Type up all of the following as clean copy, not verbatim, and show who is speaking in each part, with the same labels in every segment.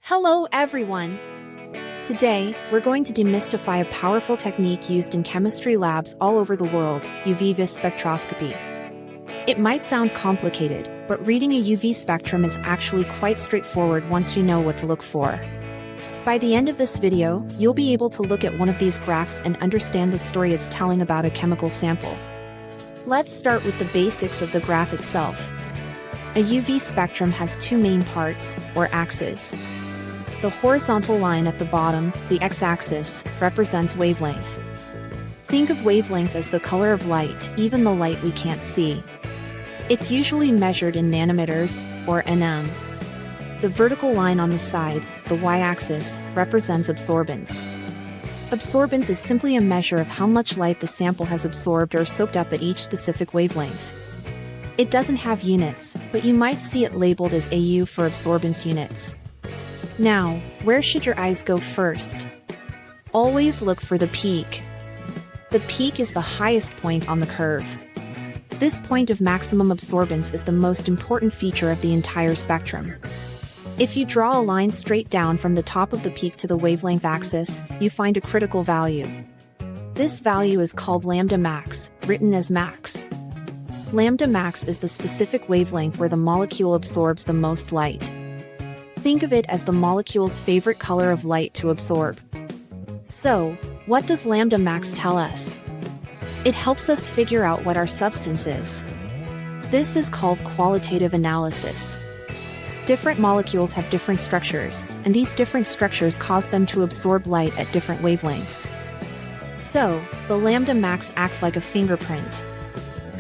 Speaker 1: Hello everyone! Today, we're going to demystify a powerful technique used in chemistry labs all over the world, UV-Vis spectroscopy. It might sound complicated, but reading a UV spectrum is actually quite straightforward once you know what to look for. By the end of this video, you'll be able to look at one of these graphs and understand the story it's telling about a chemical sample. Let's start with the basics of the graph itself. A UV spectrum has two main parts, or axes. The horizontal line at the bottom, the x-axis, represents wavelength. Think of wavelength as the color of light, even the light we can't see. It's usually measured in nanometers, or nm. The vertical line on the side, the y-axis, represents absorbance. Absorbance is simply a measure of how much light the sample has absorbed or soaked up at each specific wavelength. It doesn't have units, but you might see it labeled as AU for absorbance units. Now, where should your eyes go first? Always look for the peak. The peak is the highest point on the curve. This point of maximum absorbance is the most important feature of the entire spectrum. If you draw a line straight down from the top of the peak to the wavelength axis, you find a critical value. This value is called lambda max, written as max. Lambda max is the specific wavelength where the molecule absorbs the most light. Think of it as the molecule's favorite color of light to absorb. So, what does lambda max tell us? It helps us figure out what our substance is. This is called qualitative analysis. Different molecules have different structures, and these different structures cause them to absorb light at different wavelengths. So, the lambda max acts like a fingerprint.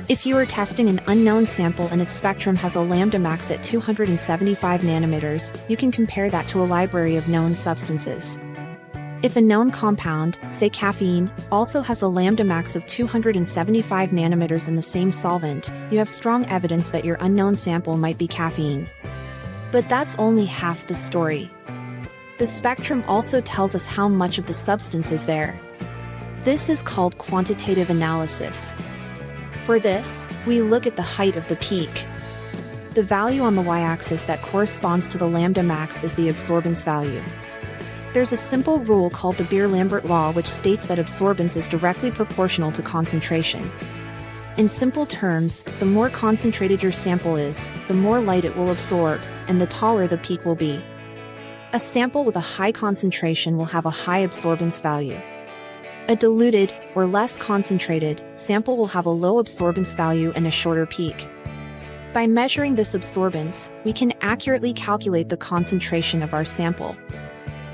Speaker 1: If you are testing an unknown sample and its spectrum has a lambda max at 275 nanometers, you can compare that to a library of known substances. If a known compound, say caffeine, also has a lambda max of 275 nanometers in the same solvent, you have strong evidence that your unknown sample might be caffeine. But that's only half the story. The spectrum also tells us how much of the substance is there. This is called quantitative analysis. For this, we look at the height of the peak. The value on the y-axis that corresponds to the lambda max is the absorbance value. There's a simple rule called the Beer-Lambert law which states that absorbance is directly proportional to concentration. In simple terms, the more concentrated your sample is, the more light it will absorb, and the taller the peak will be. A sample with a high concentration will have a high absorbance value. A diluted, or less concentrated, sample will have a low absorbance value and a shorter peak. By measuring this absorbance, we can accurately calculate the concentration of our sample.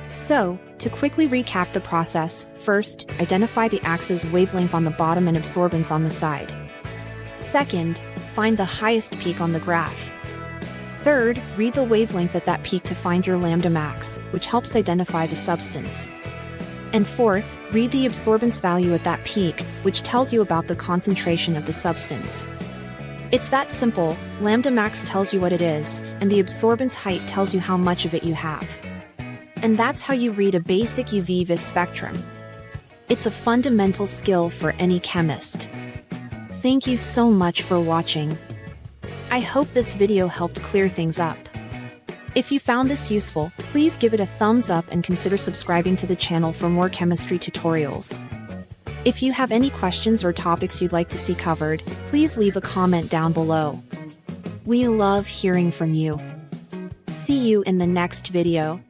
Speaker 1: So, to quickly recap the process, first, identify the axis wavelength on the bottom and absorbance on the side. Second, find the highest peak on the graph. Third, read the wavelength at that peak to find your lambda max, which helps identify the substance. And fourth, read the absorbance value at that peak, which tells you about the concentration of the substance. It's that simple. Lambda max tells you what it is, and the absorbance height tells you how much of it you have. And that's how you read a basic UV-Vis spectrum. It's a fundamental skill for any chemist. Thank you so much for watching. I hope this video helped clear things up. If you found this useful, please give it a thumbs up and consider subscribing to the channel for more chemistry tutorials. If you have any questions or topics you'd like to see covered, please leave a comment down below. We love hearing from you. See you in the next video.